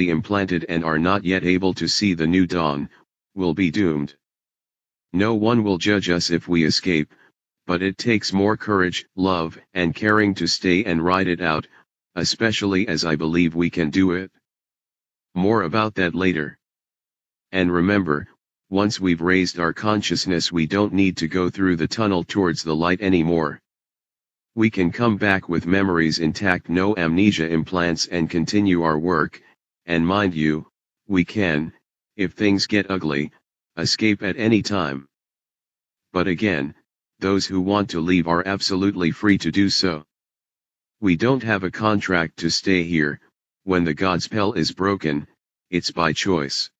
implanted and are not yet able to see the new dawn, will be doomed. No one will judge us if we escape, but it takes more courage, love, and caring to stay and ride it out, especially as I believe we can do it. More about that later. And remember, once we've raised our consciousness, we don't need to go through the tunnel towards the light anymore. We can come back with memories intact, no amnesia implants, and continue our work, and mind you, we can, if things get ugly, escape at any time. But again, those who want to leave are absolutely free to do so. We don't have a contract to stay here. When the God spell is broken, it's by choice.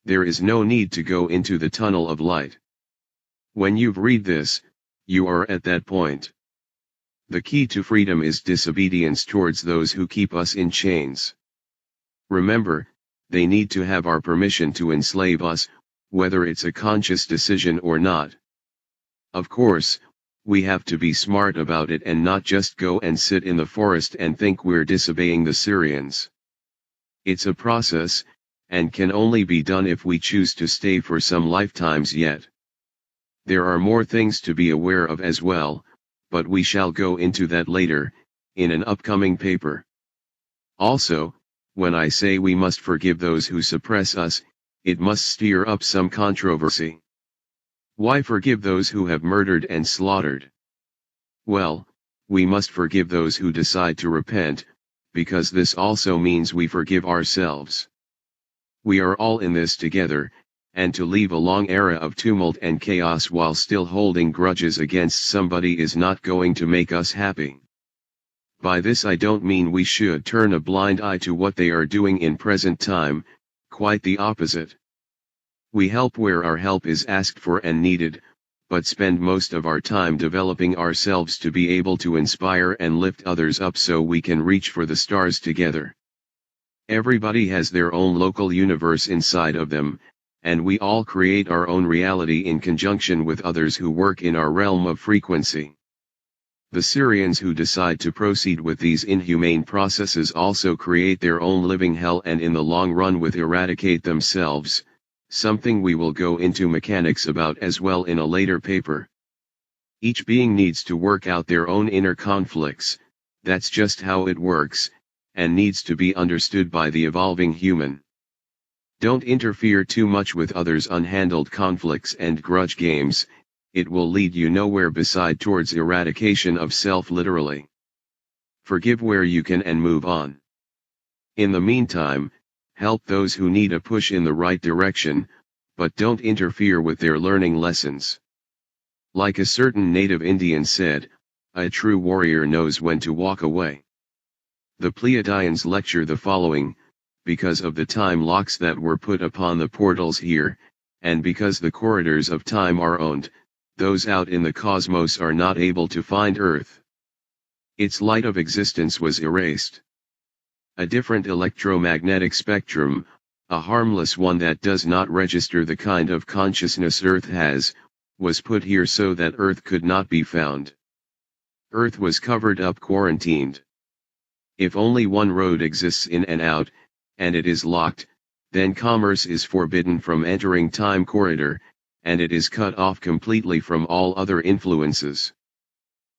There is no need to go into the tunnel of light. When you read this, you are at that point. The key to freedom is disobedience towards those who keep us in chains. Remember, they need to have our permission to enslave us, whether it's a conscious decision or not. Of course, we have to be smart about it and not just go and sit in the forest and think we're disobeying the Syrians. It's a process, and can only be done if we choose to stay for some lifetimes yet. There are more things to be aware of as well, but we shall go into that later, in an upcoming paper. Also, when I say we must forgive those who suppress us, it must stir up some controversy. Why forgive those who have murdered and slaughtered? Well, we must forgive those who decide to repent, because this also means we forgive ourselves. We are all in this together, and to leave a long era of tumult and chaos while still holding grudges against somebody is not going to make us happy. By this I don't mean we should turn a blind eye to what they are doing in present time, quite the opposite. We help where our help is asked for and needed, but spend most of our time developing ourselves to be able to inspire and lift others up so we can reach for the stars together. Everybody has their own local universe inside of them, and we all create our own reality in conjunction with others who work in our realm of frequency. The Syrians who decide to proceed with these inhumane processes also create their own living hell and in the long run will eradicate themselves, something we will go into mechanics about as well in a later paper. Each being needs to work out their own inner conflicts, that's just how it works, and needs to be understood by the evolving human. Don't interfere too much with others' unhandled conflicts and grudge games, it will lead you nowhere beside towards eradication of self literally. Forgive where you can and move on. In the meantime, help those who need a push in the right direction, but don't interfere with their learning lessons. Like a certain native Indian said, a true warrior knows when to walk away. The Pleiadians lecture the following: because of the time locks that were put upon the portals here, and because the corridors of time are owned, those out in the cosmos are not able to find Earth. Its light of existence was erased. A different electromagnetic spectrum, a harmless one that does not register the kind of consciousness Earth has, was put here so that Earth could not be found. Earth was covered up, quarantined. If only one road exists in and out, and it is locked, then commerce is forbidden from entering time corridor, and it is cut off completely from all other influences.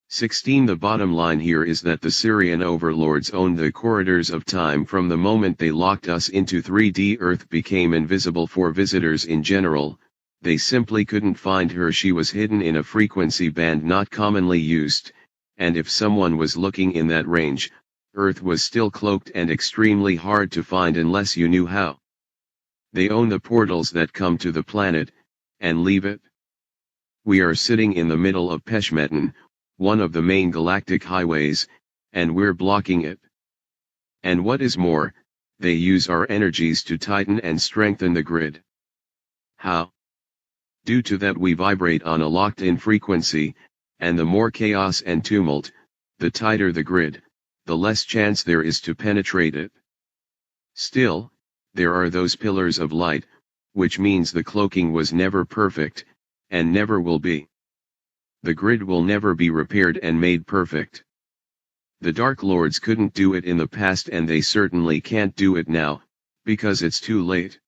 16. The bottom line here is that the Syrian overlords owned the corridors of time from the moment they locked us into 3D. Earth became invisible for visitors in general, they simply couldn't find her. She was hidden in a frequency band not commonly used, and if someone was looking in that range, Earth was still cloaked and extremely hard to find unless you knew how. They own the portals that come to the planet, and leave it. We are sitting in the middle of Peshmetan, one of the main galactic highways, and we're blocking it. And what is more, they use our energies to tighten and strengthen the grid. How? Due to that we vibrate on a locked-in frequency, and the more chaos and tumult, the tighter the grid, the less chance there is to penetrate it. Still, there are those pillars of light, which means the cloaking was never perfect, and never will be. The grid will never be repaired and made perfect. The Dark Lords couldn't do it in the past and they certainly can't do it now, Because it's too late.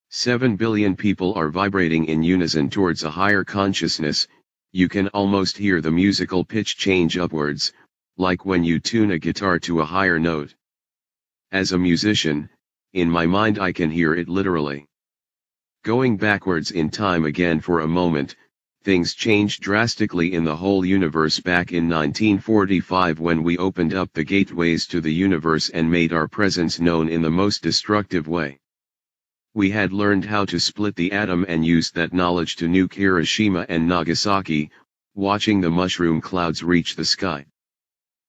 7 billion people are vibrating in unison towards a higher consciousness. You can almost hear the musical pitch change upwards, like when you tune a guitar to a higher note. As a musician, in my mind I can hear it literally. Going backwards in time again for a moment, things changed drastically in the whole universe back in 1945 when we opened up the gateways to the universe and made our presence known in the most destructive way. We had learned how to split the atom and used that knowledge to nuke Hiroshima and Nagasaki, watching the mushroom clouds reach the sky.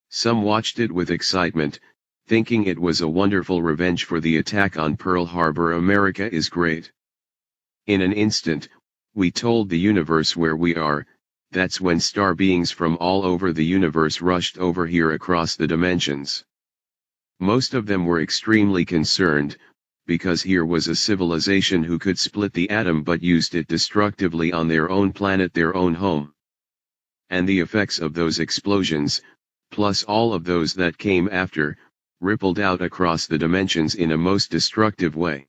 Some watched it with excitement, thinking it was a wonderful revenge for the attack on Pearl Harbor. America is great. In an instant, we told the universe where we are. That's when star beings from all over the universe rushed over here across the dimensions. Most of them were extremely concerned, because here was a civilization who could split the atom but used it destructively on their own planet, their own home. And the effects of those explosions, plus all of those that came after, rippled out across the dimensions in a most destructive way.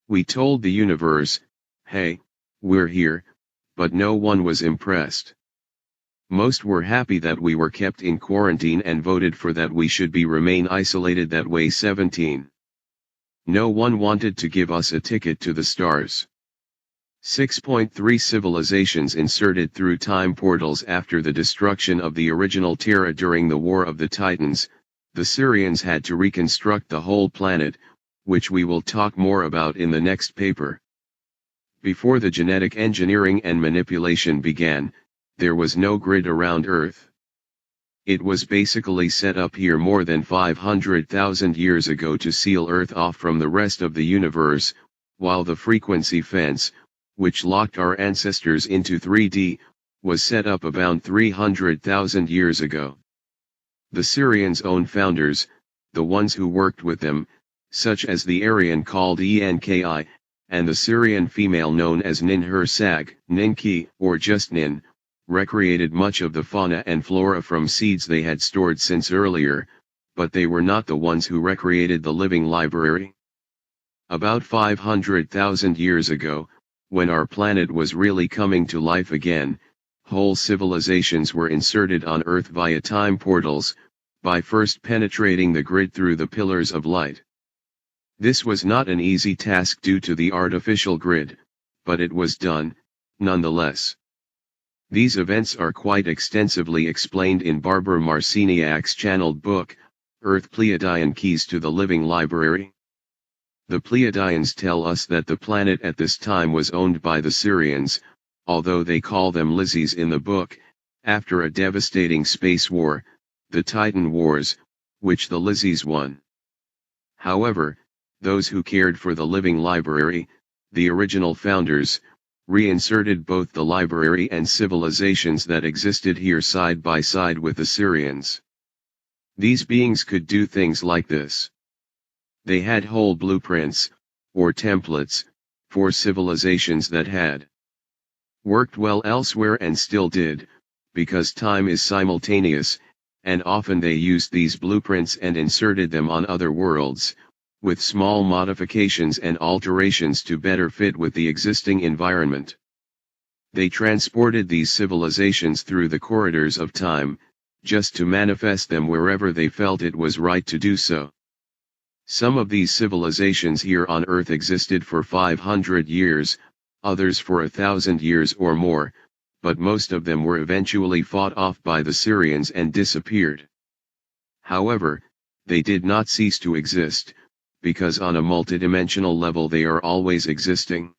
We told the universe, hey, we're here, but no one was impressed. Most were happy that we were kept in quarantine and voted for that we should remain isolated that way. 17. No one wanted to give us a ticket to the stars. 6.3 Civilizations inserted through time portals. After the destruction of the original Terra during the War of the Titans, the Sirians had to reconstruct the whole planet, which we will talk more about in the next paper. Before the genetic engineering and manipulation began, there was no grid around Earth. It was basically set up here more than 500,000 years ago to seal Earth off from the rest of the universe, while the frequency fence, which locked our ancestors into 3D, was set up about 300,000 years ago. The Sirians' own founders, the ones who worked with them, such as the Aryan called Enki, and the Sirian female known as Ninhursag, Ninki, or just Nin, recreated much of the fauna and flora from seeds they had stored since earlier, but they were not the ones who recreated the living library. About 500,000 years ago, when our planet was really coming to life again, whole civilizations were inserted on Earth via time portals, by first penetrating the grid through the pillars of light. This was not an easy task due to the artificial grid, but it was done, nonetheless. These events are quite extensively explained in Barbara Marciniak's channeled book, Earth Pleiadian Keys to the Living Library. The Pleiadians tell us that the planet at this time was owned by the Sirians, although they call them Lizzies in the book, after a devastating space war, the Titan Wars, which the Lizzies won. However, those who cared for the living library, the original founders, reinserted both the library and civilizations that existed here side by side with the Sirians. These beings could do things like this. They had whole blueprints, or templates, for civilizations that had worked well elsewhere and still did, because time is simultaneous, and often they used these blueprints and inserted them on other worlds, with small modifications and alterations to better fit with the existing environment. They transported these civilizations through the corridors of time, just to manifest them wherever they felt it was right to do so. Some of these civilizations here on Earth existed for 500 years, others for 1,000 years or more, but most of them were eventually fought off by the Sirians and disappeared. However, they did not cease to exist, because on a multidimensional level they are always existing.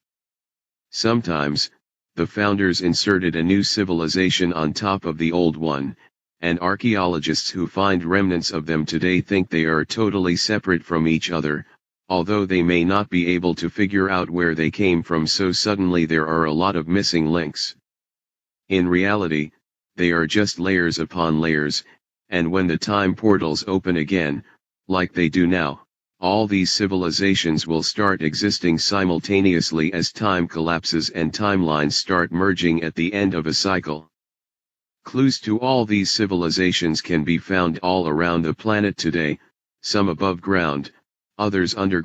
Sometimes, the founders inserted a new civilization on top of the old one, and archaeologists who find remnants of them today think they are totally separate from each other, although they may not be able to figure out where they came from, so suddenly there are a lot of missing links. In reality, they are just layers upon layers, and when the time portals open again, like they do now, all these civilizations will start existing simultaneously as time collapses and timelines start merging at the end of a cycle. Clues to all these civilizations can be found all around the planet today, some above ground, others underground.